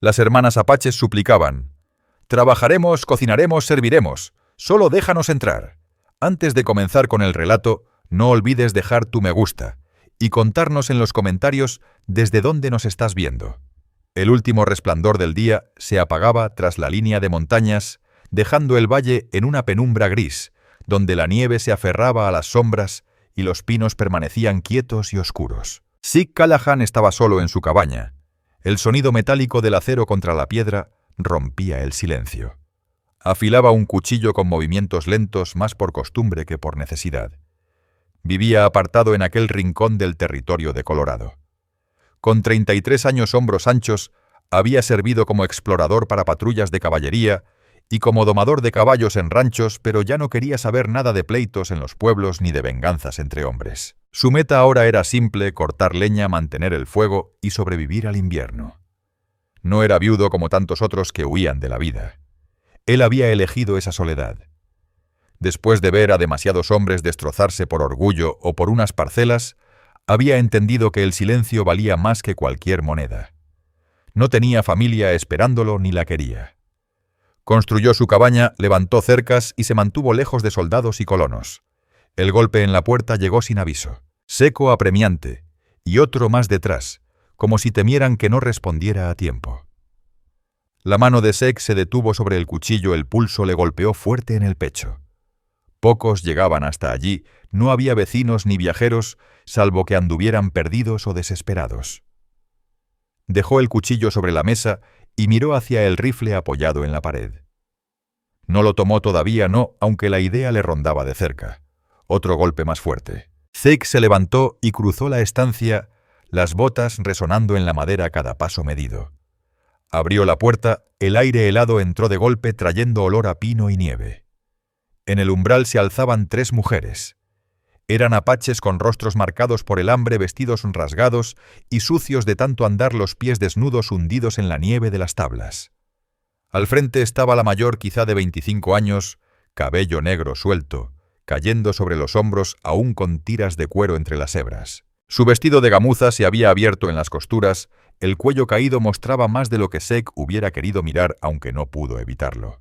Las hermanas apaches suplicaban: «Trabajaremos, cocinaremos, serviremos. Solo déjanos entrar». Antes de comenzar con el relato, no olvides dejar tu me gusta y contarnos en los comentarios desde dónde nos estás viendo. El último resplandor del día se apagaba tras la línea de montañas, dejando el valle en una penumbra gris, donde la nieve se aferraba a las sombras y los pinos permanecían quietos y oscuros. Zeke Callahan estaba solo en su cabaña. El sonido metálico del acero contra la piedra rompía el silencio. Afilaba un cuchillo con movimientos lentos más por costumbre que por necesidad. Vivía apartado en aquel rincón del territorio de Colorado. Con 33 años hombros anchos, había servido como explorador para patrullas de caballería y como domador de caballos en ranchos, pero ya no quería saber nada de pleitos en los pueblos ni de venganzas entre hombres. Su meta ahora era simple: cortar leña, mantener el fuego y sobrevivir al invierno. No era viudo como tantos otros que huían de la vida. Él había elegido esa soledad. Después de ver a demasiados hombres destrozarse por orgullo o por unas parcelas, había entendido que el silencio valía más que cualquier moneda. No tenía familia esperándolo ni la quería. Construyó su cabaña, levantó cercas y se mantuvo lejos de soldados y colonos. El golpe en la puerta llegó sin aviso, seco, apremiante, y otro más detrás, como si temieran que no respondiera a tiempo. La mano de Zeke se detuvo sobre el cuchillo, el pulso le golpeó fuerte en el pecho. Pocos llegaban hasta allí, no había vecinos ni viajeros, salvo que anduvieran perdidos o desesperados. Dejó el cuchillo sobre la mesa y miró hacia el rifle apoyado en la pared. No lo tomó todavía, no, aunque la idea le rondaba de cerca. Otro golpe más fuerte. Zeke se levantó y cruzó la estancia, las botas resonando en la madera a cada paso medido. Abrió la puerta, el aire helado entró de golpe trayendo olor a pino y nieve. En el umbral se alzaban 3 mujeres. Eran apaches con rostros marcados por el hambre, vestidos rasgados y sucios de tanto andar, los pies desnudos hundidos en la nieve de las tablas. Al frente estaba la mayor, quizá de 25 años, cabello negro suelto, cayendo sobre los hombros aún con tiras de cuero entre las hebras. Su vestido de gamuza se había abierto en las costuras, el cuello caído mostraba más de lo que Zeke hubiera querido mirar, aunque no pudo evitarlo.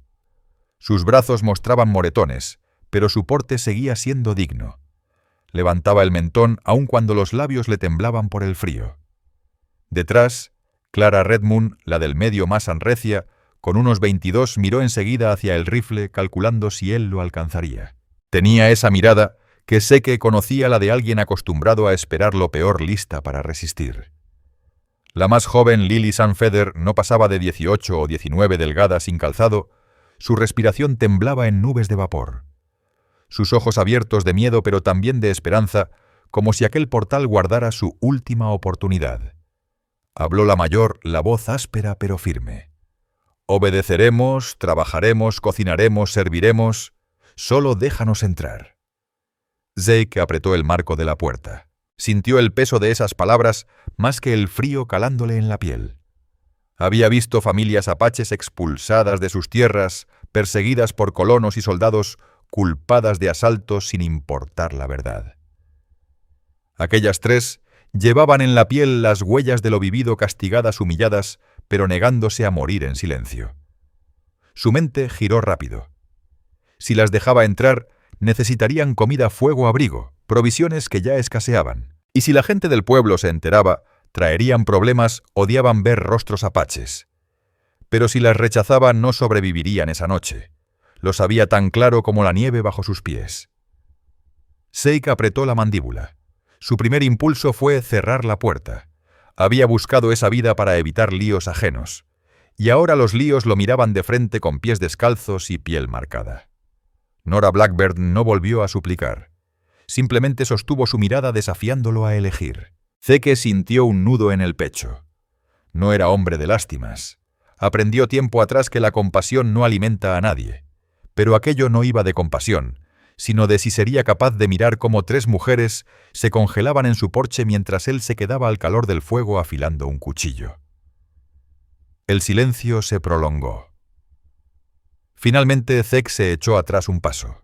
Sus brazos mostraban moretones, pero su porte seguía siendo digno. Levantaba el mentón aun cuando los labios le temblaban por el frío. Detrás, Clara Redmond, la del medio más arrecia, con unos 22, miró enseguida hacia el rifle, calculando si él lo alcanzaría. Tenía esa mirada que Zeke conocía, la de alguien acostumbrado a esperar lo peor, lista para resistir. La más joven, Lily Sanfeder, no pasaba de 18 o 19, delgada, sin calzado. Su respiración temblaba en nubes de vapor. Sus ojos abiertos de miedo, pero también de esperanza, como si aquel portal guardara su última oportunidad. Habló la mayor, la voz áspera pero firme. «Obedeceremos, trabajaremos, cocinaremos, serviremos. Solo déjanos entrar». Zeke apretó el marco de la puerta. Sintió el peso de esas palabras más que el frío calándole en la piel. Había visto familias apaches expulsadas de sus tierras, perseguidas por colonos y soldados, culpadas de asaltos sin importar la verdad. Aquellas 3 llevaban en la piel las huellas de lo vivido, castigadas, humilladas, pero negándose a morir en silencio. Su mente giró rápido. Si las dejaba entrar, necesitarían comida, fuego, abrigo, provisiones que ya escaseaban. Y si la gente del pueblo se enteraba, traerían problemas, odiaban ver rostros apaches. Pero si las rechazaba, no sobrevivirían esa noche. Lo sabía tan claro como la nieve bajo sus pies. Zeke apretó la mandíbula. Su primer impulso fue cerrar la puerta. Había buscado esa vida para evitar líos ajenos. Y ahora los líos lo miraban de frente con pies descalzos y piel marcada. Nora Blackbird no volvió a suplicar. Simplemente sostuvo su mirada desafiándolo a elegir. Zeke sintió un nudo en el pecho. No era hombre de lástimas. Aprendió tiempo atrás que la compasión no alimenta a nadie. Pero aquello no iba de compasión, sino de si sería capaz de mirar cómo 3 mujeres se congelaban en su porche mientras él se quedaba al calor del fuego afilando un cuchillo. El silencio se prolongó. Finalmente Zeke se echó atrás un paso.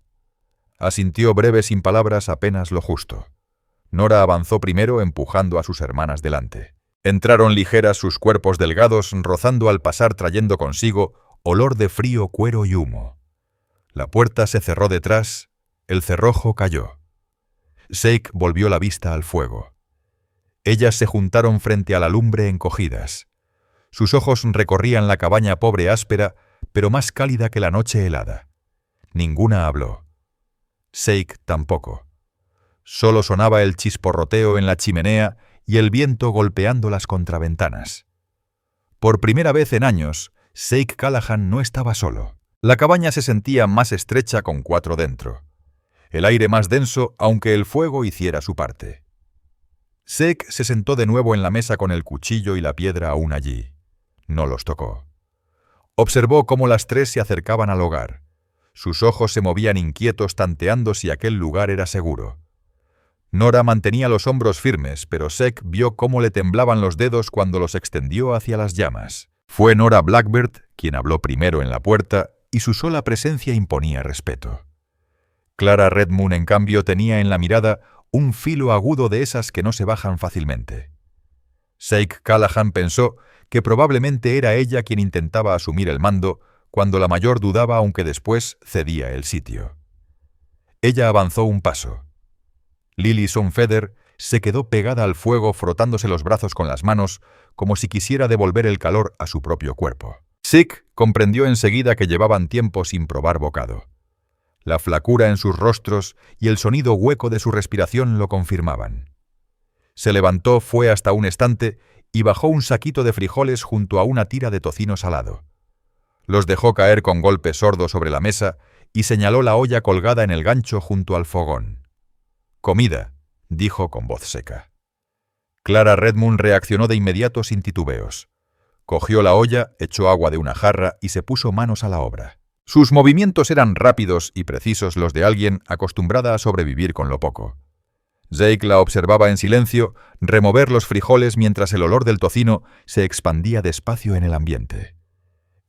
Asintió breve, sin palabras, apenas lo justo. Nora avanzó primero, empujando a sus hermanas delante. Entraron ligeras sus cuerpos delgados, rozando al pasar, trayendo consigo olor de frío, cuero y humo. La puerta se cerró detrás, el cerrojo cayó. Shake volvió la vista al fuego. Ellas se juntaron frente a la lumbre encogidas. Sus ojos recorrían la cabaña pobre, áspera, pero más cálida que la noche helada. Ninguna habló. Shake tampoco. Solo sonaba el chisporroteo en la chimenea y el viento golpeando las contraventanas. Por primera vez en años, Shake Callahan no estaba solo. La cabaña se sentía más estrecha con 4 dentro. El aire más denso, aunque el fuego hiciera su parte. Shake se sentó de nuevo en la mesa con el cuchillo y la piedra aún allí. No los tocó. Observó cómo las 3 se acercaban al hogar. Sus ojos se movían inquietos, tanteando si aquel lugar era seguro. Nora mantenía los hombros firmes, pero Shake vio cómo le temblaban los dedos cuando los extendió hacia las llamas. Fue Nora Blackbird quien habló primero en la puerta, y su sola presencia imponía respeto. Clara Redmond, en cambio, tenía en la mirada un filo agudo de esas que no se bajan fácilmente. Shake Callahan pensó que probablemente era ella quien intentaba asumir el mando, cuando la mayor dudaba, aunque después cedía el sitio. Ella avanzó un paso. Lily Sonfeder se quedó pegada al fuego, frotándose los brazos con las manos, como si quisiera devolver el calor a su propio cuerpo. Shake comprendió enseguida que llevaban tiempo sin probar bocado. La flacura en sus rostros y el sonido hueco de su respiración lo confirmaban. Se levantó, fue hasta un estante y bajó un saquito de frijoles junto a una tira de tocino salado. Los dejó caer con golpe sordo sobre la mesa y señaló la olla colgada en el gancho junto al fogón. «Comida», dijo con voz seca. Clara Redmond reaccionó de inmediato sin titubeos. Cogió la olla, echó agua de una jarra y se puso manos a la obra. Sus movimientos eran rápidos y precisos, los de alguien acostumbrada a sobrevivir con lo poco. Shake la observaba en silencio remover los frijoles mientras el olor del tocino se expandía despacio en el ambiente.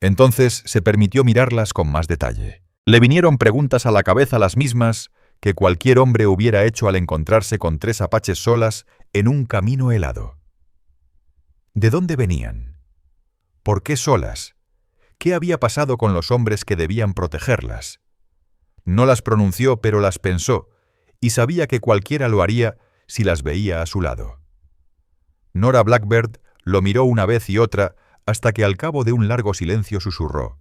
Entonces se permitió mirarlas con más detalle. Le vinieron preguntas a la cabeza, las mismas que cualquier hombre hubiera hecho al encontrarse con 3 apaches solas en un camino helado. ¿De dónde venían? ¿Por qué solas? ¿Qué había pasado con los hombres que debían protegerlas? No las pronunció, pero las pensó, y sabía que cualquiera lo haría si las veía a su lado. Nora Blackbird lo miró una vez y otra hasta que al cabo de un largo silencio susurró: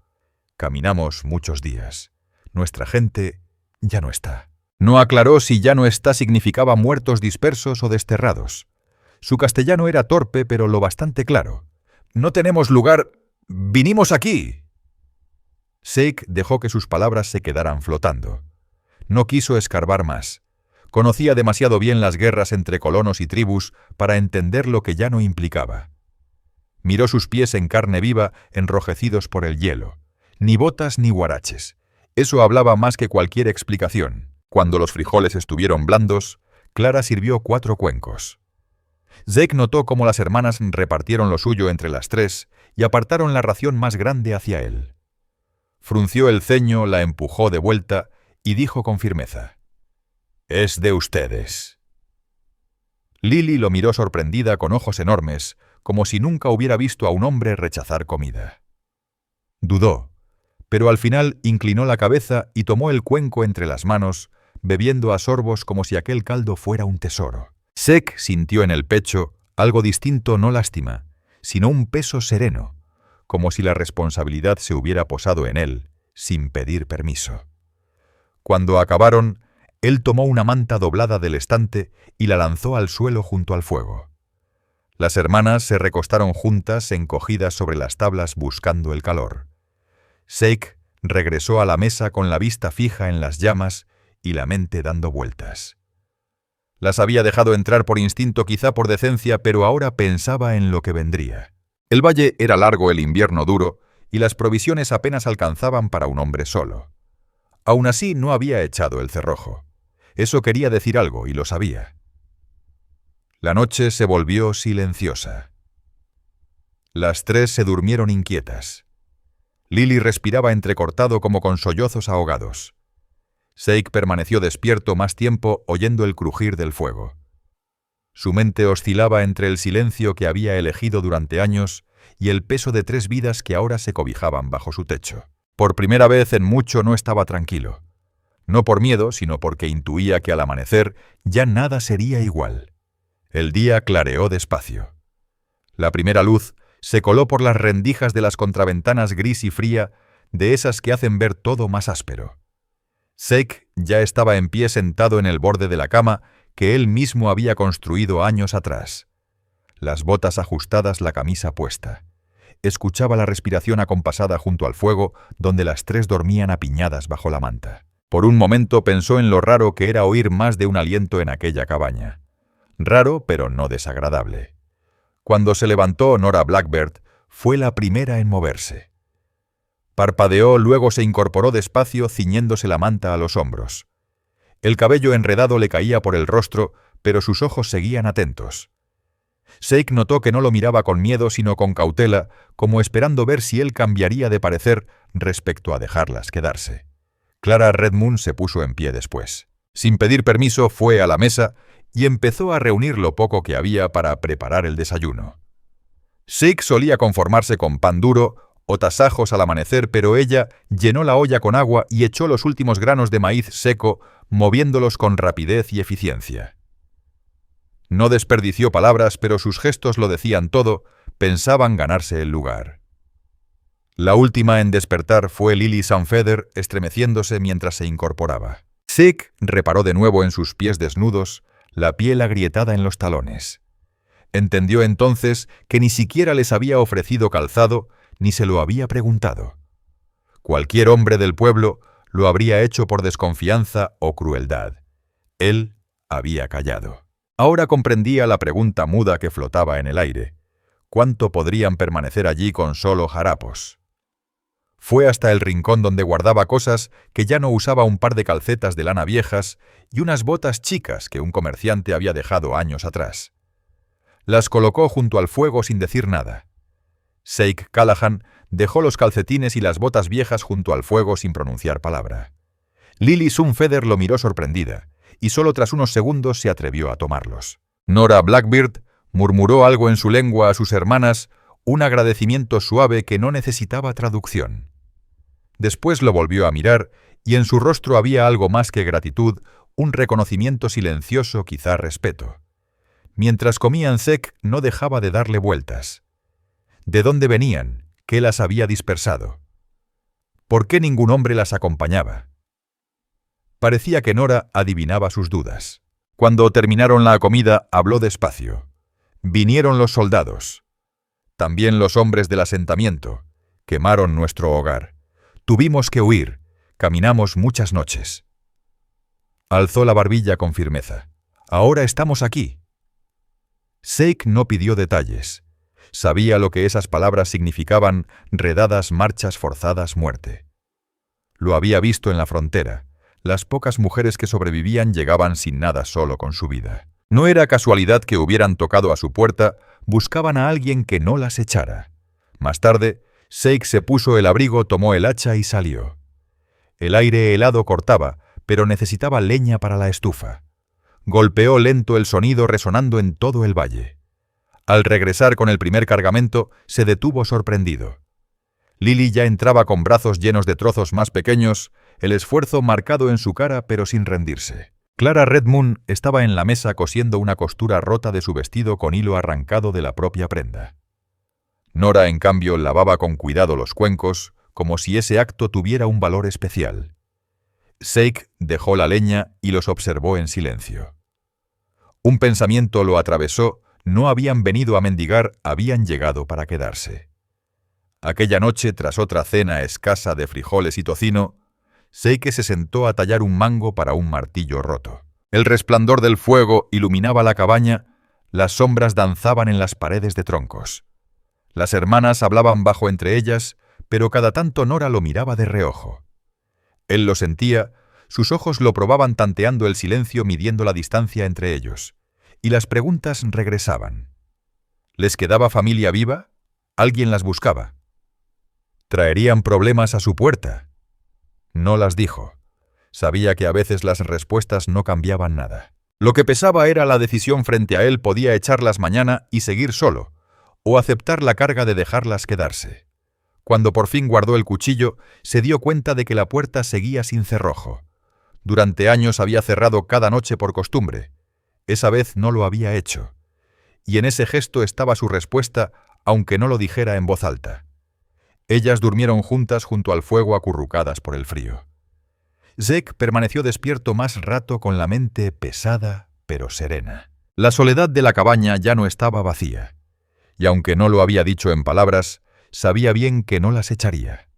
«Caminamos muchos días. Nuestra gente ya no está». No aclaró si ya no está significaba muertos dispersos o desterrados. Su castellano era torpe, pero lo bastante claro. «No tenemos lugar. Vinimos aquí». Shake dejó que sus palabras se quedaran flotando. No quiso escarbar más. Conocía demasiado bien las guerras entre colonos y tribus para entender lo que ya no implicaba. Miró sus pies en carne viva, enrojecidos por el hielo. Ni botas ni guaraches. Eso hablaba más que cualquier explicación. Cuando los frijoles estuvieron blandos, Clara sirvió 4 cuencos. Shake notó cómo las hermanas repartieron lo suyo entre las 3 y apartaron la ración más grande hacia él. Frunció el ceño, la empujó de vuelta y dijo con firmeza: «Es de ustedes». Lily lo miró sorprendida con ojos enormes, como si nunca hubiera visto a un hombre rechazar comida. Dudó, pero al final inclinó la cabeza y tomó el cuenco entre las manos, bebiendo a sorbos como si aquel caldo fuera un tesoro. Shake sintió en el pecho algo distinto, no lástima, sino un peso sereno, como si la responsabilidad se hubiera posado en él, sin pedir permiso. Cuando acabaron, él tomó una manta doblada del estante y la lanzó al suelo junto al fuego. Las hermanas se recostaron juntas, encogidas sobre las tablas buscando el calor. Shake regresó a la mesa con la vista fija en las llamas y la mente dando vueltas. Las había dejado entrar por instinto, quizá por decencia, pero ahora pensaba en lo que vendría. El valle era largo, el invierno duro, y las provisiones apenas alcanzaban para un hombre solo. Aún así no había echado el cerrojo. Eso quería decir algo, y lo sabía. La noche se volvió silenciosa. Las 3 se durmieron inquietas. Lily respiraba entrecortado como con sollozos ahogados. Shake permaneció despierto más tiempo oyendo el crujir del fuego. Su mente oscilaba entre el silencio que había elegido durante años y el peso de 3 vidas que ahora se cobijaban bajo su techo. Por primera vez en mucho no estaba tranquilo. No por miedo, sino porque intuía que al amanecer ya nada sería igual. El día clareó despacio. La primera luz se coló por las rendijas de las contraventanas gris y fría, de esas que hacen ver todo más áspero. Zeke ya estaba en pie sentado en el borde de la cama que él mismo había construido años atrás. Las botas ajustadas, la camisa puesta. Escuchaba la respiración acompasada junto al fuego, donde las 3 dormían apiñadas bajo la manta. Por un momento pensó en lo raro que era oír más de un aliento en aquella cabaña. Raro, pero no desagradable. Cuando se levantó Nora Blackbird, fue la primera en moverse. Parpadeó, luego se incorporó despacio, ciñéndose la manta a los hombros. El cabello enredado le caía por el rostro, pero sus ojos seguían atentos. Zeke notó que no lo miraba con miedo, sino con cautela, como esperando ver si él cambiaría de parecer respecto a dejarlas quedarse. Clara Redmond se puso en pie después. Sin pedir permiso, fue a la mesa y empezó a reunir lo poco que había para preparar el desayuno. Zeke solía conformarse con pan duro o tasajos al amanecer, pero ella llenó la olla con agua y echó los últimos granos de maíz seco, moviéndolos con rapidez y eficiencia. No desperdició palabras, pero sus gestos lo decían todo, pensaban ganarse el lugar. La última en despertar fue Lily Sunfeather, estremeciéndose mientras se incorporaba. Zeke reparó de nuevo en sus pies desnudos, la piel agrietada en los talones. Entendió entonces que ni siquiera les había ofrecido calzado, ni se lo había preguntado. Cualquier hombre del pueblo lo habría hecho por desconfianza o crueldad. Él había callado. Ahora comprendía la pregunta muda que flotaba en el aire. ¿Cuánto podrían permanecer allí con solo harapos? Fue hasta el rincón donde guardaba cosas que ya no usaba, un par de calcetas de lana viejas y unas botas chicas que un comerciante había dejado años atrás. Las colocó junto al fuego sin decir nada. Zeke Callahan dejó los calcetines y las botas viejas junto al fuego sin pronunciar palabra. Lily Sunfeather lo miró sorprendida, y solo tras unos segundos se atrevió a tomarlos. Nora Blackbird murmuró algo en su lengua a sus hermanas, un agradecimiento suave que no necesitaba traducción. Después lo volvió a mirar, y en su rostro había algo más que gratitud, un reconocimiento silencioso, quizá respeto. Mientras comían, Zeke no dejaba de darle vueltas. ¿De dónde venían? ¿Qué las había dispersado? ¿Por qué ningún hombre las acompañaba? Parecía que Nora adivinaba sus dudas. Cuando terminaron la comida, habló despacio. Vinieron los soldados. También los hombres del asentamiento. Quemaron nuestro hogar. Tuvimos que huir. Caminamos muchas noches. Alzó la barbilla con firmeza. Ahora estamos aquí. Zeke no pidió detalles. Sabía lo que esas palabras significaban: redadas, marchas forzadas, muerte. Lo había visto en la frontera. Las pocas mujeres que sobrevivían llegaban sin nada, solo con su vida. No era casualidad que hubieran tocado a su puerta, buscaban a alguien que no las echara. Más tarde, Zeke se puso el abrigo, tomó el hacha y salió. El aire helado cortaba, pero necesitaba leña para la estufa. Golpeó lento el sonido resonando en todo el valle. Al regresar con el primer cargamento, se detuvo sorprendido. Lily ya entraba con brazos llenos de trozos más pequeños, el esfuerzo marcado en su cara, pero sin rendirse. Clara Redmond estaba en la mesa cosiendo una costura rota de su vestido con hilo arrancado de la propia prenda. Nora, en cambio, lavaba con cuidado los cuencos, como si ese acto tuviera un valor especial. Zeke dejó la leña y los observó en silencio. Un pensamiento lo atravesó: no habían venido a mendigar, habían llegado para quedarse. Aquella noche, tras otra cena escasa de frijoles y tocino, Zeke se sentó a tallar un mango para un martillo roto. El resplandor del fuego iluminaba la cabaña, las sombras danzaban en las paredes de troncos. Las hermanas hablaban bajo entre ellas, pero cada tanto Nora lo miraba de reojo. Él lo sentía, sus ojos lo probaban tanteando el silencio, midiendo la distancia entre ellos. Y las preguntas regresaban. ¿Les quedaba familia viva? ¿Alguien las buscaba? ¿Traerían problemas a su puerta? No las dijo. Sabía que a veces las respuestas no cambiaban nada. Lo que pesaba era la decisión frente a él: podía echarlas mañana y seguir solo, o aceptar la carga de dejarlas quedarse. Cuando por fin guardó el cuchillo, se dio cuenta de que la puerta seguía sin cerrojo. Durante años había cerrado cada noche por costumbre. Esa vez no lo había hecho. Y en ese gesto estaba su respuesta, aunque no lo dijera en voz alta. Ellas durmieron juntas junto al fuego, acurrucadas por el frío. Zeke permaneció despierto más rato, con la mente pesada pero serena. La soledad de la cabaña ya no estaba vacía, y aunque no lo había dicho en palabras, sabía bien que no las echaría.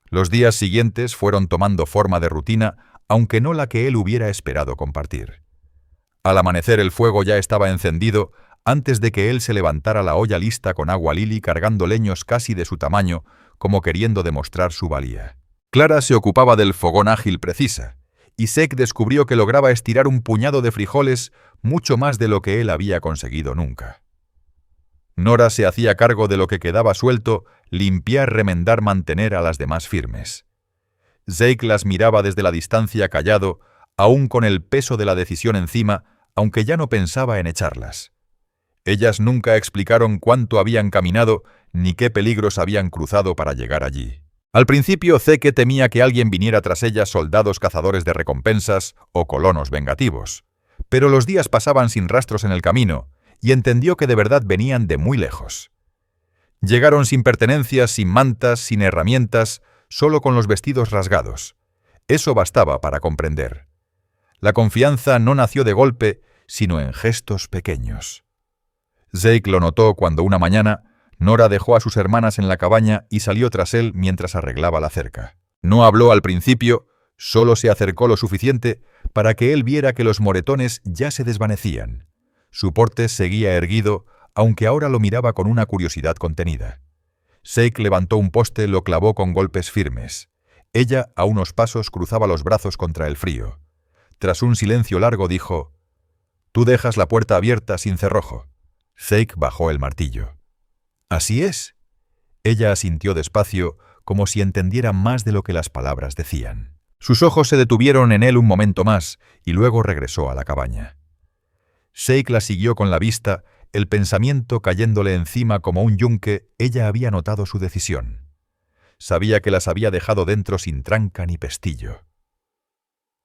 Los días siguientes fueron tomando forma de rutina, aunque no la que él hubiera esperado compartir. Al amanecer el fuego ya estaba encendido. Antes de que él se levantara, la olla lista con agua, Lily cargando leños casi de su tamaño, como queriendo demostrar su valía. Clara se ocupaba del fogón ágil, precisa, y Zeke descubrió que lograba estirar un puñado de frijoles mucho más de lo que él había conseguido nunca. Nora se hacía cargo de lo que quedaba suelto: limpiar, remendar, mantener a las demás firmes. Zeke las miraba desde la distancia, callado, aún con el peso de la decisión encima, aunque ya no pensaba en echarlas. Ellas nunca explicaron cuánto habían caminado ni qué peligros habían cruzado para llegar allí. Al principio Zeke temía que alguien viniera tras ellas, soldados cazadores de recompensas o colonos vengativos. Pero los días pasaban sin rastros en el camino, y entendió que de verdad venían de muy lejos. Llegaron sin pertenencias, sin mantas, sin herramientas, solo con los vestidos rasgados. Eso bastaba para comprender. La confianza no nació de golpe, sino en gestos pequeños. Zeke lo notó cuando una mañana Nora dejó a sus hermanas en la cabaña y salió tras él mientras arreglaba la cerca. No habló al principio, solo se acercó lo suficiente para que él viera que los moretones ya se desvanecían. Su porte seguía erguido, aunque ahora lo miraba con una curiosidad contenida. Zeke levantó un poste, lo clavó con golpes firmes. Ella, a unos pasos, cruzaba los brazos contra el frío. Tras un silencio largo dijo: «Tú dejas la puerta abierta sin cerrojo». Zeke bajó el martillo. «¿Así es?». Ella asintió despacio, como si entendiera más de lo que las palabras decían. Sus ojos se detuvieron en él un momento más, y luego regresó a la cabaña. Zeke la siguió con la vista, el pensamiento cayéndole encima como un yunque. Ella había notado su decisión. Sabía que las había dejado dentro sin tranca ni pestillo.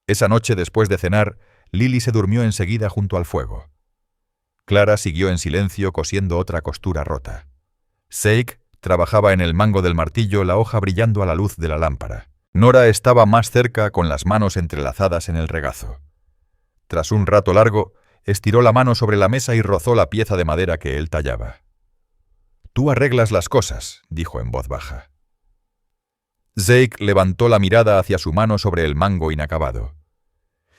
Esa noche, después de cenar, Lily se durmió enseguida junto al fuego. Clara siguió en silencio cosiendo otra costura rota. Zeke trabajaba en el mango del martillo, la hoja brillando a la luz de la lámpara. Nora estaba más cerca, con las manos entrelazadas en el regazo. Tras un rato largo, estiró la mano sobre la mesa y rozó la pieza de madera que él tallaba. «Tú arreglas las cosas», dijo en voz baja. Zeke levantó la mirada hacia su mano sobre el mango inacabado.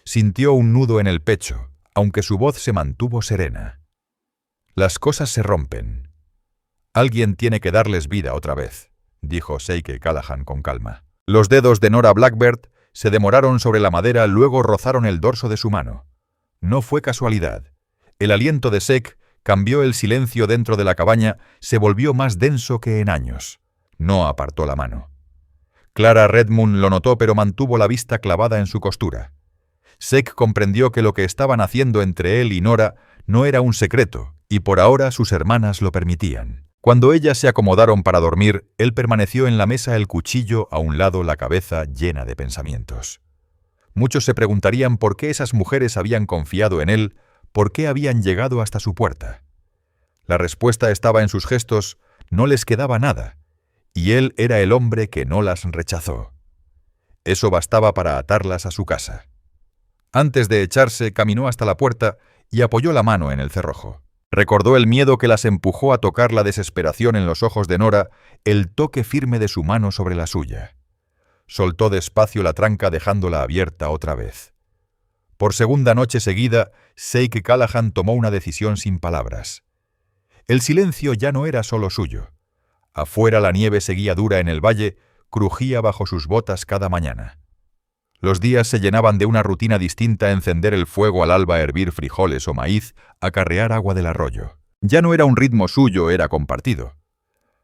Sintió un nudo en el pecho, aunque su voz se mantuvo serena. «Las cosas se rompen. Alguien tiene que darles vida otra vez», dijo Zeke Callahan con calma. Los dedos de Nora Blackbird se demoraron sobre la madera, luego rozaron el dorso de su mano. No fue casualidad. El aliento de Zeke cambió el silencio dentro de la cabaña, se volvió más denso que en años. No apartó la mano. Clara Redmond lo notó, pero mantuvo la vista clavada en su costura. Zeke comprendió que lo que estaban haciendo entre él y Nora no era un secreto, y por ahora sus hermanas lo permitían. Cuando ellas se acomodaron para dormir, él permaneció en la mesa, el cuchillo a un lado, la cabeza llena de pensamientos. Muchos se preguntarían por qué esas mujeres habían confiado en él, por qué habían llegado hasta su puerta. La respuesta estaba en sus gestos, no les quedaba nada, y él era el hombre que no las rechazó. Eso bastaba para atarlas a su casa. Antes de echarse, caminó hasta la puerta y apoyó la mano en el cerrojo. Recordó el miedo que las empujó a tocar, la desesperación en los ojos de Nora, el toque firme de su mano sobre la suya. Soltó despacio la tranca, dejándola abierta otra vez. Por segunda noche seguida, Zeke Callahan tomó una decisión sin palabras. El silencio ya no era solo suyo. Afuera la nieve seguía dura en el valle, crujía bajo sus botas cada mañana. Los días se llenaban de una rutina distinta: encender el fuego al alba, hervir frijoles o maíz, acarrear agua del arroyo. Ya no era un ritmo suyo, era compartido.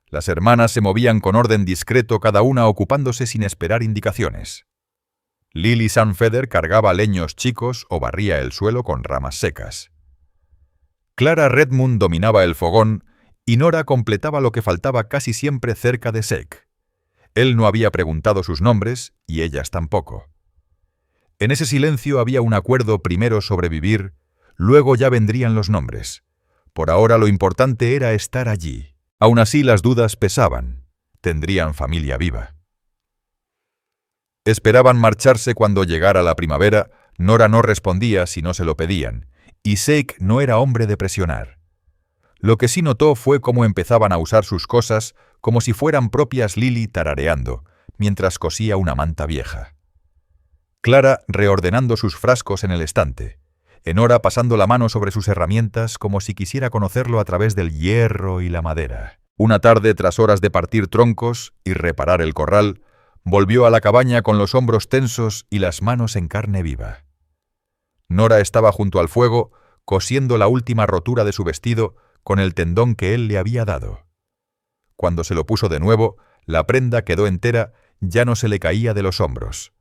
Las hermanas se movían con orden discreto, cada una ocupándose sin esperar indicaciones. Lily Sunfeather cargaba leños chicos o barría el suelo con ramas secas. Clara Redmond dominaba el fogón y Nora completaba lo que faltaba casi siempre cerca de Zeke. Él no había preguntado sus nombres y ellas tampoco. En ese silencio había un acuerdo: primero sobrevivir, luego ya vendrían los nombres. Por ahora lo importante era estar allí. Aún así las dudas pesaban. Tendrían familia viva. Esperaban marcharse cuando llegara la primavera. Nora no respondía si no se lo pedían, y Zeke no era hombre de presionar. Lo que sí notó fue cómo empezaban a usar sus cosas como si fueran propias, Lily tarareando, mientras cosía una manta vieja. Clara reordenando sus frascos en el estante. Nora pasando la mano sobre sus herramientas como si quisiera conocerlo a través del hierro y la madera. Una tarde, tras horas de partir troncos y reparar el corral, volvió a la cabaña con los hombros tensos y las manos en carne viva. Nora estaba junto al fuego, cosiendo la última rotura de su vestido con el tendón que él le había dado. Cuando se lo puso de nuevo, la prenda quedó entera, ya no se le caía de los hombros.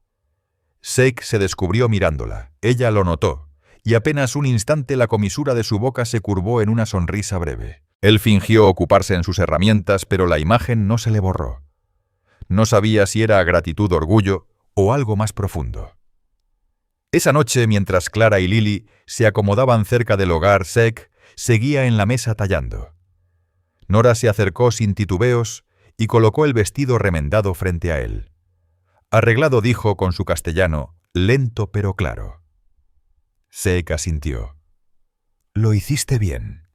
Zeke se descubrió mirándola. Ella lo notó, y apenas un instante la comisura de su boca se curvó en una sonrisa breve. Él fingió ocuparse en sus herramientas, pero la imagen no se le borró. No sabía si era gratitud, orgullo o algo más profundo. Esa noche, mientras Clara y Lily se acomodaban cerca del hogar, Zeke seguía en la mesa tallando. Nora se acercó sin titubeos y colocó el vestido remendado frente a él. Arreglado, dijo con su castellano, lento pero claro. Zeke asintió. Lo hiciste bien.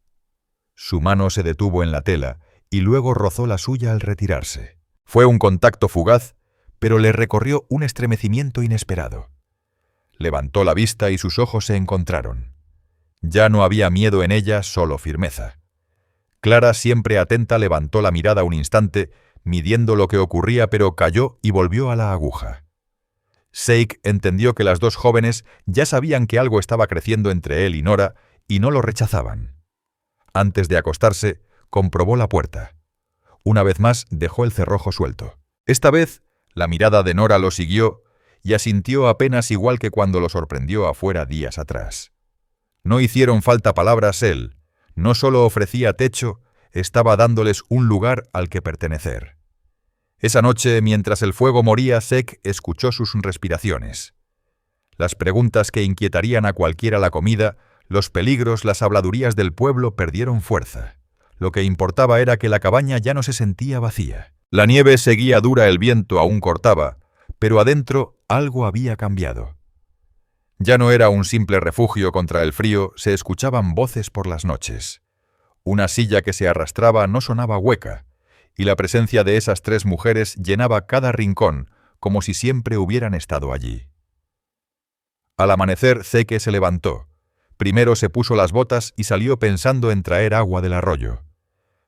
Su mano se detuvo en la tela y luego rozó la suya al retirarse. Fue un contacto fugaz, pero le recorrió un estremecimiento inesperado. Levantó la vista y sus ojos se encontraron. Ya no había miedo en ella, solo firmeza. Clara, siempre atenta, levantó la mirada un instante, midiendo lo que ocurría, pero calló y volvió a la aguja. Zeke entendió que las dos jóvenes ya sabían que algo estaba creciendo entre él y Nora, y no lo rechazaban. Antes de acostarse, comprobó la puerta. Una vez más dejó el cerrojo suelto. Esta vez, la mirada de Nora lo siguió y asintió apenas igual que cuando lo sorprendió afuera días atrás. No hicieron falta palabras. Él no solo ofrecía techo, estaba dándoles un lugar al que pertenecer. Esa noche, mientras el fuego moría, Zeke escuchó sus respiraciones. Las preguntas que inquietarían a cualquiera la comida, los peligros, las habladurías del pueblo perdieron fuerza. Lo que importaba era que la cabaña ya no se sentía vacía. La nieve seguía dura, el viento aún cortaba, pero adentro algo había cambiado. Ya no era un simple refugio contra el frío, se escuchaban voces por las noches. Una silla que se arrastraba no sonaba hueca, y la presencia de esas tres mujeres llenaba cada rincón, como si siempre hubieran estado allí. Al amanecer, Zeke se levantó. Primero se puso las botas y salió pensando en traer agua del arroyo.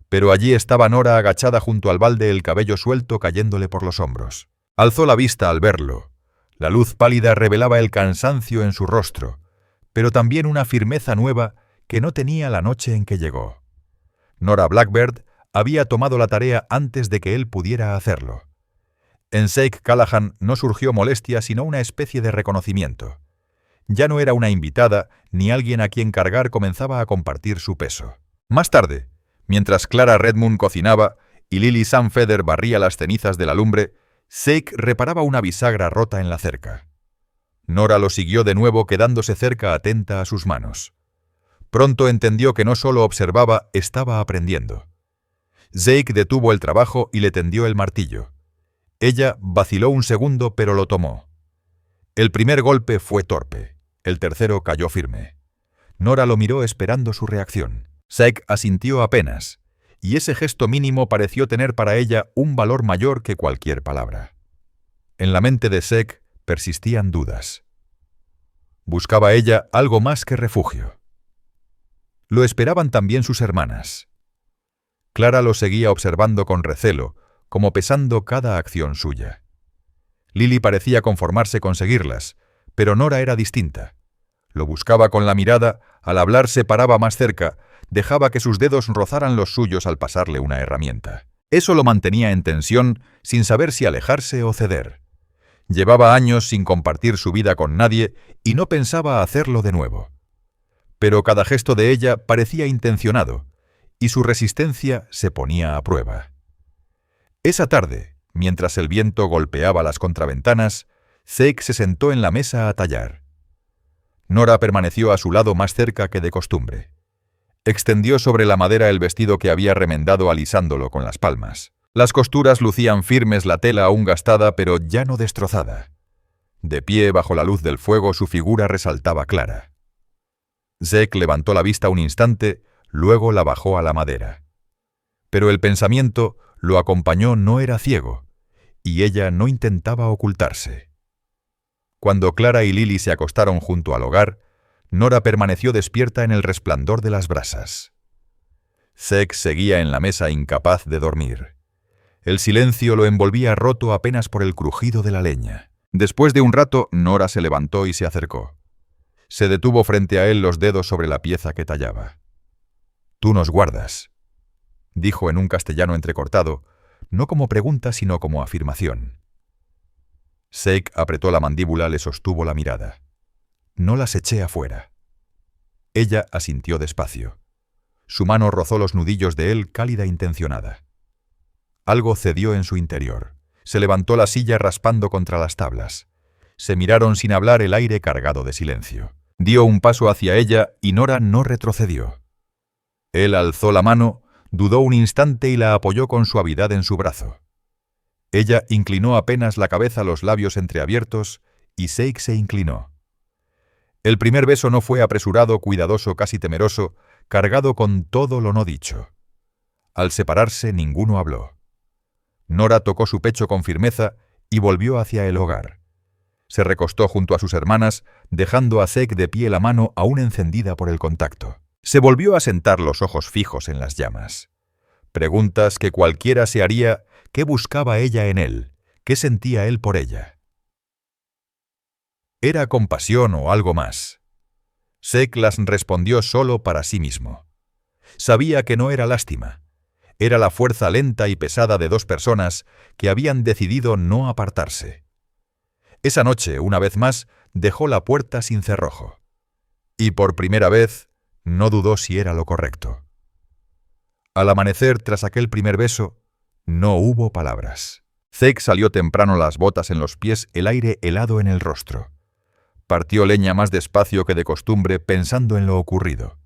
Pero allí estaba Nora agachada junto al balde, el cabello suelto cayéndole por los hombros. Alzó la vista al verlo. La luz pálida revelaba el cansancio en su rostro, pero también una firmeza nueva que no tenía la noche en que llegó. Nora Blackbird había tomado la tarea antes de que él pudiera hacerlo. En Zeke Callahan no surgió molestia, sino una especie de reconocimiento. Ya no era una invitada, ni alguien a quien cargar, comenzaba a compartir su peso. Más tarde, mientras Clara Redmond cocinaba y Lily Sunfeather barría las cenizas de la lumbre, Zeke reparaba una bisagra rota en la cerca. Nora lo siguió de nuevo, quedándose cerca, atenta a sus manos. Pronto entendió que no solo observaba, estaba aprendiendo. Zeke detuvo el trabajo y le tendió el martillo. Ella vaciló un segundo, pero lo tomó. El primer golpe fue torpe, el tercero cayó firme. Nora lo miró esperando su reacción. Zeke asintió apenas, y ese gesto mínimo pareció tener para ella un valor mayor que cualquier palabra. En la mente de Zeke persistían dudas. Buscaba ella algo más que refugio. Lo esperaban también sus hermanas. Clara lo seguía observando con recelo, como pesando cada acción suya. Lily parecía conformarse con seguirlas, pero Nora era distinta. Lo buscaba con la mirada, al hablar se paraba más cerca, dejaba que sus dedos rozaran los suyos al pasarle una herramienta. Eso lo mantenía en tensión, sin saber si alejarse o ceder. Llevaba años sin compartir su vida con nadie y no pensaba hacerlo de nuevo. Pero cada gesto de ella parecía intencionado, y su resistencia se ponía a prueba. Esa tarde, mientras el viento golpeaba las contraventanas, Zeke se sentó en la mesa a tallar. Nora permaneció a su lado más cerca que de costumbre. Extendió sobre la madera el vestido que había remendado alisándolo con las palmas. Las costuras lucían firmes, la tela aún gastada, pero ya no destrozada. De pie bajo la luz del fuego, su figura resaltaba clara. Zeke levantó la vista un instante, luego la bajó a la madera. Pero el pensamiento lo acompañó, no era ciego, y ella no intentaba ocultarse. Cuando Clara y Lily se acostaron junto al hogar, Nora permaneció despierta en el resplandor de las brasas. Zeke seguía en la mesa incapaz de dormir. El silencio lo envolvía roto apenas por el crujido de la leña. Después de un rato, Nora se levantó y se acercó. Se detuvo frente a él, los dedos sobre la pieza que tallaba. «Tú nos guardas», dijo en un castellano entrecortado, no como pregunta sino como afirmación. Zeke apretó la mandíbula, le sostuvo la mirada. «No las eché afuera». Ella asintió despacio. Su mano rozó los nudillos de él, cálida e intencionada. Algo cedió en su interior. Se levantó la silla raspando contra las tablas. Se miraron sin hablar, el aire cargado de silencio. Dio un paso hacia ella y Nora no retrocedió. Él alzó la mano, dudó un instante y la apoyó con suavidad en su brazo. Ella inclinó apenas la cabeza, los labios entreabiertos, y Zeke se inclinó. El primer beso no fue apresurado, cuidadoso, casi temeroso, cargado con todo lo no dicho. Al separarse, ninguno habló. Nora tocó su pecho con firmeza y volvió hacia el hogar. Se recostó junto a sus hermanas, dejando a Zeke de pie, la mano aún encendida por el contacto. Se volvió a sentar, los ojos fijos en las llamas. Preguntas que cualquiera se haría: ¿qué buscaba ella en él? ¿Qué sentía él por ella? ¿Era compasión o algo más? Zeke las respondió solo para sí mismo. Sabía que no era lástima. Era la fuerza lenta y pesada de dos personas que habían decidido no apartarse. Esa noche, una vez más, dejó la puerta sin cerrojo. Y por primera vez, no dudó si era lo correcto. Al amanecer, tras aquel primer beso, no hubo palabras. Zeke salió temprano, las botas en los pies, el aire helado en el rostro. Partió leña más despacio que de costumbre, pensando en lo ocurrido.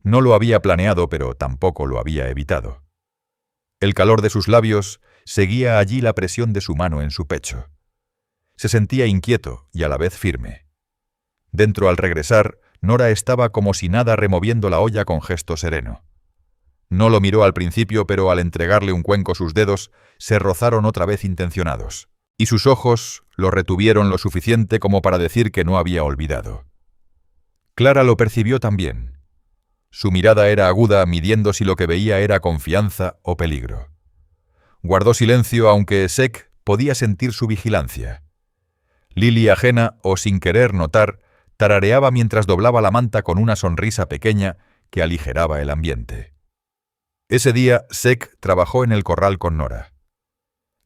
No lo había planeado, pero tampoco lo había evitado. El calor de sus labios seguía allí, la presión de su mano en su pecho. Se sentía inquieto y a la vez firme. Dentro, al regresar, Nora estaba como si nada, removiendo la olla con gesto sereno. No lo miró al principio, pero al entregarle un cuenco sus dedos se rozaron otra vez intencionados, y sus ojos lo retuvieron lo suficiente como para decir que no había olvidado. Clara lo percibió también. Su mirada era aguda, midiendo si lo que veía era confianza o peligro. Guardó silencio, aunque Zeke podía sentir su vigilancia. Lily, ajena o sin querer notar, tarareaba mientras doblaba la manta con una sonrisa pequeña que aligeraba el ambiente. Ese día, Zeke trabajó en el corral con Nora.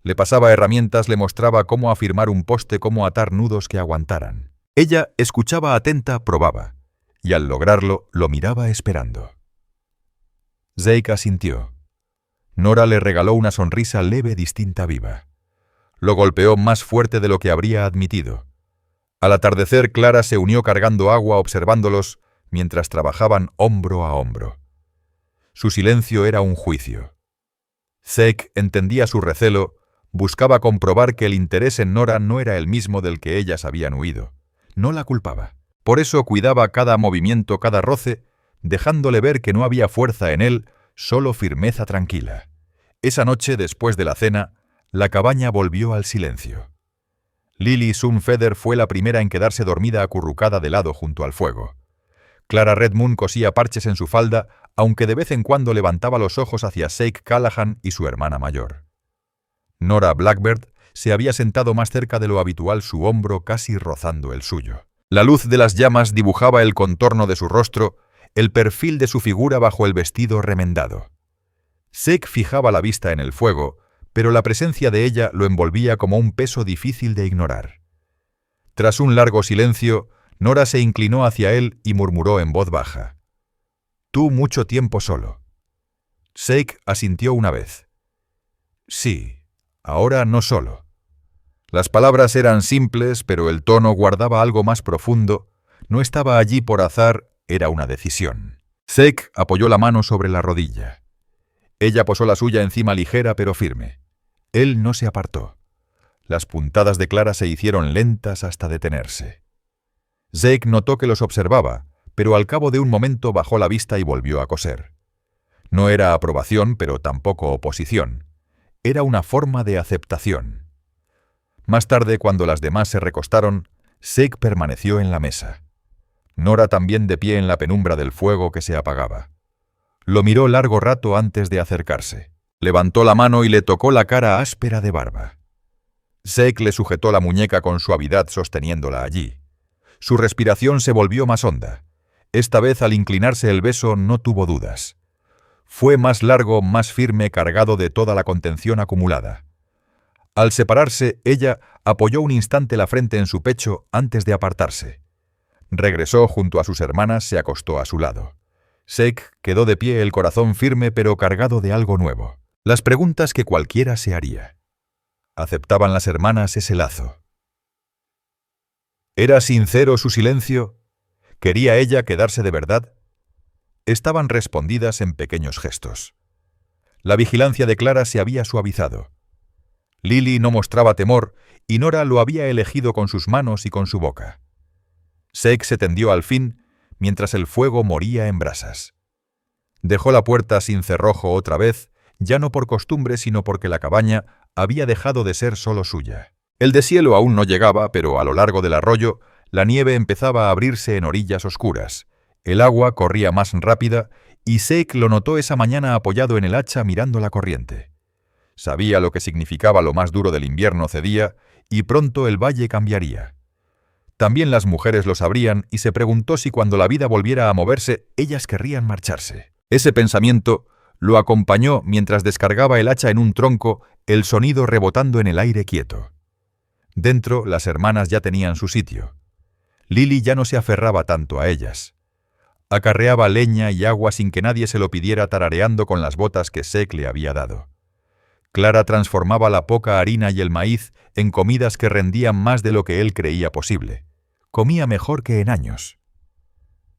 Le pasaba herramientas, le mostraba cómo afirmar un poste, cómo atar nudos que aguantaran. Ella escuchaba atenta, probaba, y al lograrlo, lo miraba esperando. Zeke asintió. Nora le regaló una sonrisa leve, distinta, viva. Lo golpeó más fuerte de lo que habría admitido. Al atardecer, Clara se unió cargando agua, observándolos mientras trabajaban hombro a hombro. Su silencio era un juicio. Zeke entendía su recelo, buscaba comprobar que el interés en Nora no era el mismo del que ellas habían huido. No la culpaba. Por eso cuidaba cada movimiento, cada roce, dejándole ver que no había fuerza en él, solo firmeza tranquila. Esa noche, después de la cena, la cabaña volvió al silencio. Lily Sunfeather fue la primera en quedarse dormida, acurrucada de lado junto al fuego. Clara Redmond cosía parches en su falda, aunque de vez en cuando levantaba los ojos hacia Zeke Callahan y su hermana mayor. Nora Blackbird se había sentado más cerca de lo habitual, su hombro casi rozando el suyo. La luz de las llamas dibujaba el contorno de su rostro, el perfil de su figura bajo el vestido remendado. Zeke fijaba la vista en el fuego, pero la presencia de ella lo envolvía como un peso difícil de ignorar. Tras un largo silencio, Nora se inclinó hacia él y murmuró en voz baja: «Tú mucho tiempo solo». Shake asintió una vez. «Sí, ahora no solo». Las palabras eran simples, pero el tono guardaba algo más profundo. No estaba allí por azar, era una decisión. Shake apoyó la mano sobre la rodilla. Ella posó la suya encima ligera pero firme. Él no se apartó. Las puntadas de Clara se hicieron lentas hasta detenerse. Shake notó que los observaba, pero al cabo de un momento bajó la vista y volvió a coser. No era aprobación, pero tampoco oposición. Era una forma de aceptación. Más tarde, cuando las demás se recostaron, Shake permaneció en la mesa. Nora también de pie en la penumbra del fuego que se apagaba. Lo miró largo rato antes de acercarse. Levantó la mano y le tocó la cara áspera de barba. Shake le sujetó la muñeca con suavidad sosteniéndola allí. Su respiración se volvió más honda. Esta vez al inclinarse el beso no tuvo dudas. Fue más largo, más firme, cargado de toda la contención acumulada. Al separarse, ella apoyó un instante la frente en su pecho antes de apartarse. Regresó junto a sus hermanas, se acostó a su lado. Shake quedó de pie, el corazón firme pero cargado de algo nuevo. Las preguntas que cualquiera se haría. ¿Aceptaban las hermanas ese lazo? ¿Era sincero su silencio? ¿Quería ella quedarse de verdad? Estaban respondidas en pequeños gestos. La vigilancia de Clara se había suavizado. Lily no mostraba temor y Nora lo había elegido con sus manos y con su boca. Shake se tendió al fin, mientras el fuego moría en brasas. Dejó la puerta sin cerrojo otra vez, ya no por costumbre sino porque la cabaña había dejado de ser solo suya. El deshielo aún no llegaba, pero a lo largo del arroyo la nieve empezaba a abrirse en orillas oscuras. El agua corría más rápida y Shake lo notó esa mañana apoyado en el hacha mirando la corriente. Sabía lo que significaba lo más duro del invierno cedía y pronto el valle cambiaría. También las mujeres lo sabrían y se preguntó si cuando la vida volviera a moverse, ellas querrían marcharse. Ese pensamiento lo acompañó mientras descargaba el hacha en un tronco, el sonido rebotando en el aire quieto. Dentro, las hermanas ya tenían su sitio. Lily ya no se aferraba tanto a ellas. Acarreaba leña y agua sin que nadie se lo pidiera, tarareando con las botas que Shake le había dado. Clara transformaba la poca harina y el maíz en comidas que rendían más de lo que él creía posible. Comía mejor que en años.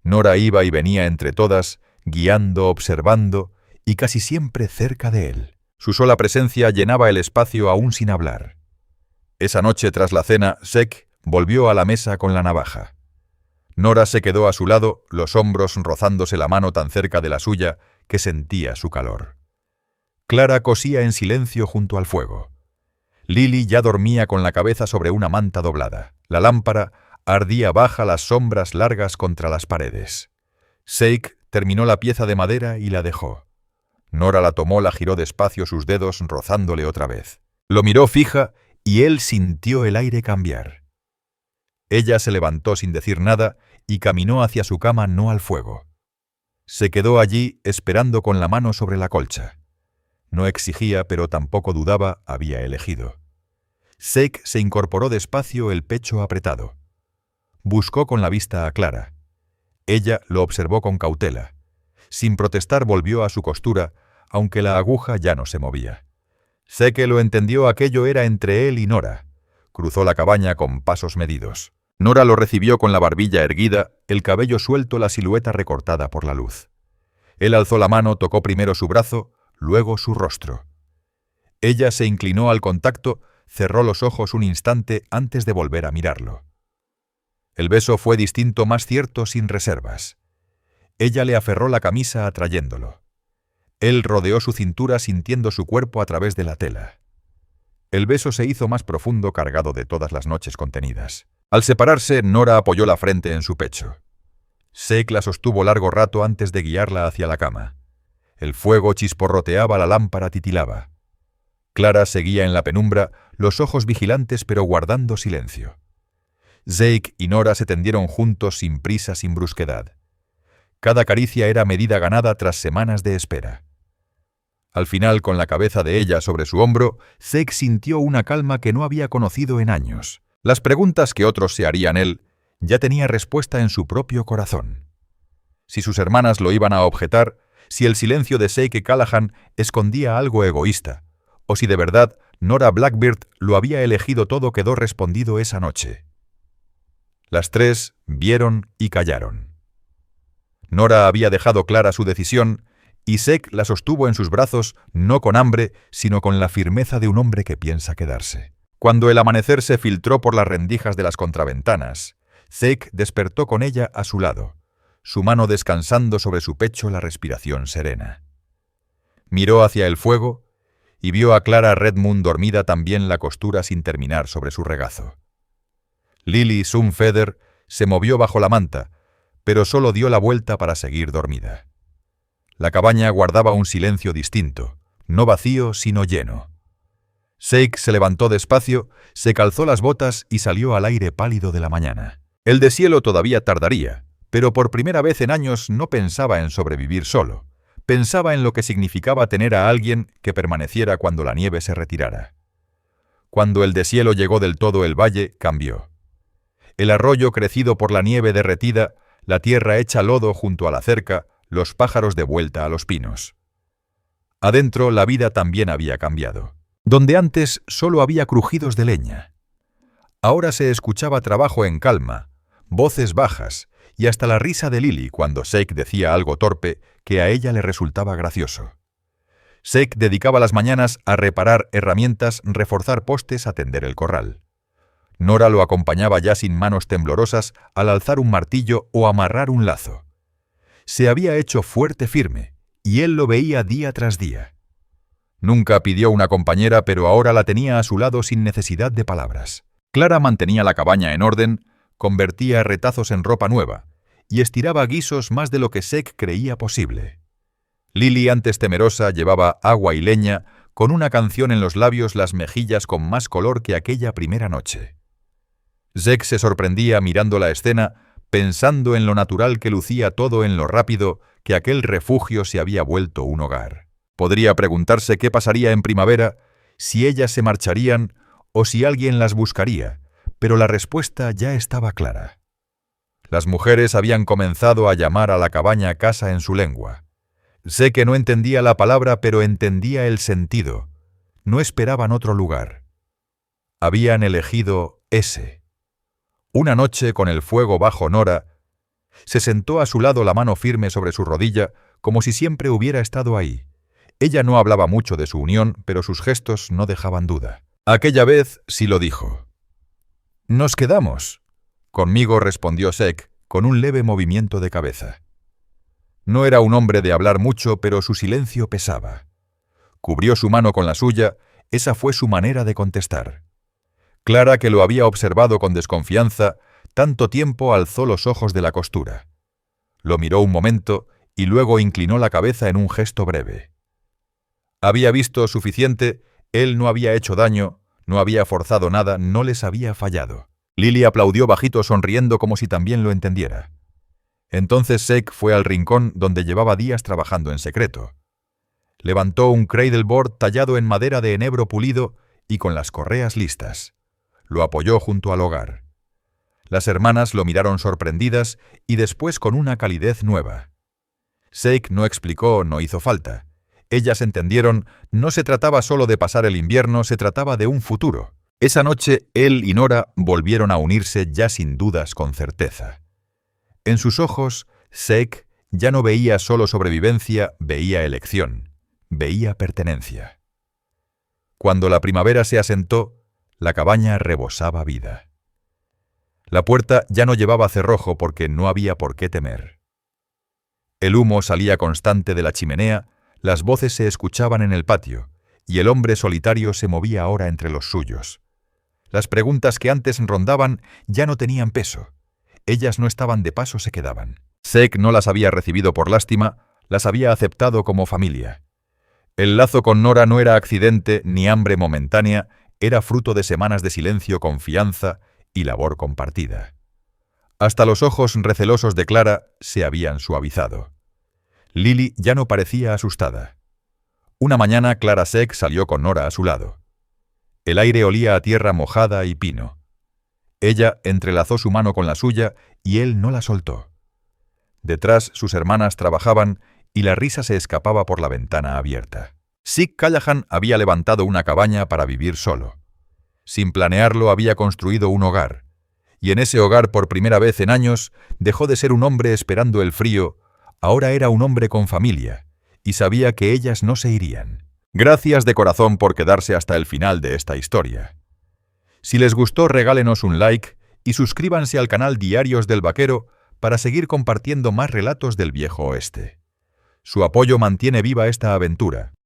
Nora iba y venía entre todas, guiando, observando y casi siempre cerca de él. Su sola presencia llenaba el espacio aún sin hablar. Esa noche tras la cena, Shake volvió a la mesa con la navaja. Nora se quedó a su lado, los hombros rozándose, la mano tan cerca de la suya que sentía su calor. Clara cosía en silencio junto al fuego. Lily ya dormía con la cabeza sobre una manta doblada. La lámpara ardía baja, las sombras largas contra las paredes. Shake terminó la pieza de madera y la dejó. Nora la tomó, la giró despacio, sus dedos rozándole otra vez. Lo miró fija y él sintió el aire cambiar. Ella se levantó sin decir nada y caminó hacia su cama, no al fuego. Se quedó allí esperando con la mano sobre la colcha. No exigía, pero tampoco dudaba, había elegido. Shake se incorporó despacio, el pecho apretado. Buscó con la vista a Clara. Ella lo observó con cautela. Sin protestar volvió a su costura, aunque la aguja ya no se movía. Shake lo entendió, aquello era entre él y Nora. Cruzó la cabaña con pasos medidos. Nora lo recibió con la barbilla erguida, el cabello suelto, la silueta recortada por la luz. Él alzó la mano, tocó primero su brazo, luego su rostro. Ella se inclinó al contacto, cerró los ojos un instante antes de volver a mirarlo. El beso fue distinto, más cierto, sin reservas. Ella le aferró la camisa atrayéndolo. Él rodeó su cintura sintiendo su cuerpo a través de la tela. El beso se hizo más profundo, cargado de todas las noches contenidas. Al separarse, Nora apoyó la frente en su pecho. Shake la sostuvo largo rato antes de guiarla hacia la cama. El fuego chisporroteaba, la lámpara titilaba. Clara seguía en la penumbra, los ojos vigilantes pero guardando silencio. Shake y Nora se tendieron juntos sin prisa, sin brusquedad. Cada caricia era medida ganada tras semanas de espera. Al final, con la cabeza de ella sobre su hombro, Zeke sintió una calma que no había conocido en años. Las preguntas que otros se harían él ya tenía respuesta en su propio corazón. Si sus hermanas lo iban a objetar, si el silencio de Zeke Callahan escondía algo egoísta, o si de verdad Nora Blackbeard lo había elegido todo, quedó respondido esa noche. Las tres vieron y callaron. Nora había dejado clara su decisión y Zeke la sostuvo en sus brazos no con hambre, sino con la firmeza de un hombre que piensa quedarse. Cuando el amanecer se filtró por las rendijas de las contraventanas, Zeke despertó con ella a su lado, su mano descansando sobre su pecho, la respiración serena. Miró hacia el fuego y vio a Clara Redmond dormida también, la costura sin terminar sobre su regazo. Lily Sunfeather se movió bajo la manta, pero solo dio la vuelta para seguir dormida. La cabaña guardaba un silencio distinto, no vacío sino lleno. Zeke se levantó despacio, se calzó las botas y salió al aire pálido de la mañana. El deshielo todavía tardaría, pero por primera vez en años no pensaba en sobrevivir solo. Pensaba en lo que significaba tener a alguien que permaneciera cuando la nieve se retirara. Cuando el deshielo llegó del todo, el valle cambió. El arroyo crecido por la nieve derretida, la tierra hecha lodo junto a la cerca, los pájaros de vuelta a los pinos. Adentro la vida también había cambiado. Donde antes solo había crujidos de leña, ahora se escuchaba trabajo en calma, voces bajas y hasta la risa de Lily cuando Zeke decía algo torpe que a ella le resultaba gracioso. Zeke dedicaba las mañanas a reparar herramientas, reforzar postes, atender el corral. Nora lo acompañaba ya sin manos temblorosas al alzar un martillo o amarrar un lazo. Se había hecho fuerte, firme, y él lo veía día tras día. Nunca pidió una compañera, pero ahora la tenía a su lado sin necesidad de palabras. Clara mantenía la cabaña en orden, convertía retazos en ropa nueva y estiraba guisos más de lo que Zeke creía posible. Lily, antes temerosa, llevaba agua y leña, con una canción en los labios, las mejillas con más color que aquella primera noche. Zeke se sorprendía mirando la escena, pensando en lo natural que lucía todo, en lo rápido que aquel refugio se había vuelto un hogar. Podría preguntarse qué pasaría en primavera, si ellas se marcharían o si alguien las buscaría, pero la respuesta ya estaba clara. Las mujeres habían comenzado a llamar a la cabaña casa en su lengua. Sé que no entendía la palabra, pero entendía el sentido. No esperaban otro lugar. Habían elegido ese. Una noche, con el fuego bajo, Nora se sentó a su lado, la mano firme sobre su rodilla, como si siempre hubiera estado ahí. Ella no hablaba mucho de su unión, pero sus gestos no dejaban duda. Aquella vez sí lo dijo. «Nos quedamos», conmigo, respondió Zeke, con un leve movimiento de cabeza. No era un hombre de hablar mucho, pero su silencio pesaba. Cubrió su mano con la suya, esa fue su manera de contestar. Clara, que lo había observado con desconfianza tanto tiempo, alzó los ojos de la costura. Lo miró un momento y luego inclinó la cabeza en un gesto breve. Había visto suficiente, él no había hecho daño, no había forzado nada, no les había fallado. Lily aplaudió bajito, sonriendo como si también lo entendiera. Entonces Zeke fue al rincón donde llevaba días trabajando en secreto. Levantó un cradleboard tallado en madera de enebro pulido y con las correas listas. Lo apoyó junto al hogar. Las hermanas lo miraron sorprendidas y después con una calidez nueva. Zeke no explicó, no hizo falta. Ellas entendieron, no se trataba solo de pasar el invierno, se trataba de un futuro. Esa noche, él y Nora volvieron a unirse ya sin dudas, con certeza. En sus ojos, Zeke ya no veía solo sobrevivencia, veía elección, veía pertenencia. Cuando la primavera se asentó, la cabaña rebosaba vida. La puerta ya no llevaba cerrojo porque no había por qué temer. El humo salía constante de la chimenea, las voces se escuchaban en el patio, y el hombre solitario se movía ahora entre los suyos. Las preguntas que antes rondaban ya no tenían peso. Ellas no estaban de paso, se quedaban. Zeke no las había recibido por lástima, las había aceptado como familia. El lazo con Nora no era accidente ni hambre momentánea, era fruto de semanas de silencio, confianza y labor compartida. Hasta los ojos recelosos de Clara se habían suavizado. Lily ya no parecía asustada. Una mañana Clara Sec salió con Nora a su lado. El aire olía a tierra mojada y pino. Ella entrelazó su mano con la suya y él no la soltó. Detrás sus hermanas trabajaban y la risa se escapaba por la ventana abierta. Sig Callahan había levantado una cabaña para vivir solo. Sin planearlo había construido un hogar, y en ese hogar por primera vez en años dejó de ser un hombre esperando el frío, ahora era un hombre con familia, y sabía que ellas no se irían. Gracias de corazón por quedarse hasta el final de esta historia. Si les gustó, regálenos un like y suscríbanse al canal Diarios del Vaquero para seguir compartiendo más relatos del viejo oeste. Su apoyo mantiene viva esta aventura.